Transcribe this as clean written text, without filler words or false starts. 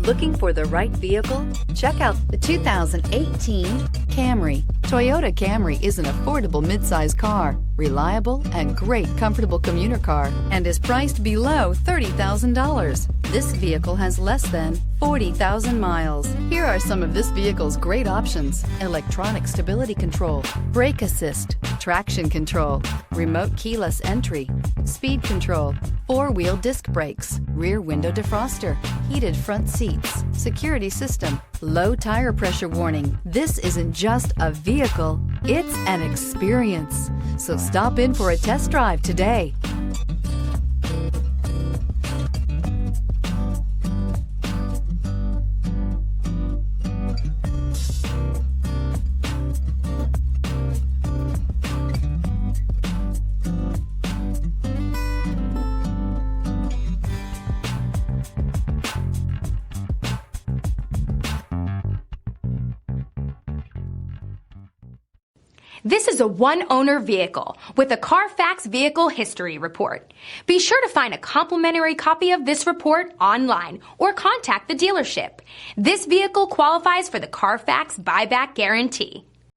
Looking for the right vehicle? Check out the 2018 Camry. Toyota Camry is an affordable midsize car, reliable and great comfortable commuter car, and is priced below $30,000. This vehicle has less than 40,000 miles. Here are some of this vehicle's great options: electronic stability control, brake assist, traction control, remote keyless entry, speed control, four-wheel disc brakes, rear window defroster, heated front seats, security system, low tire pressure warning. This isn't just a vehicle, it's an experience. So stop in for a test drive today. This is a one-owner vehicle with a Carfax Vehicle History Report. Be sure to find a complimentary copy of this report online or contact the dealership. This vehicle qualifies for the Carfax Buyback Guarantee.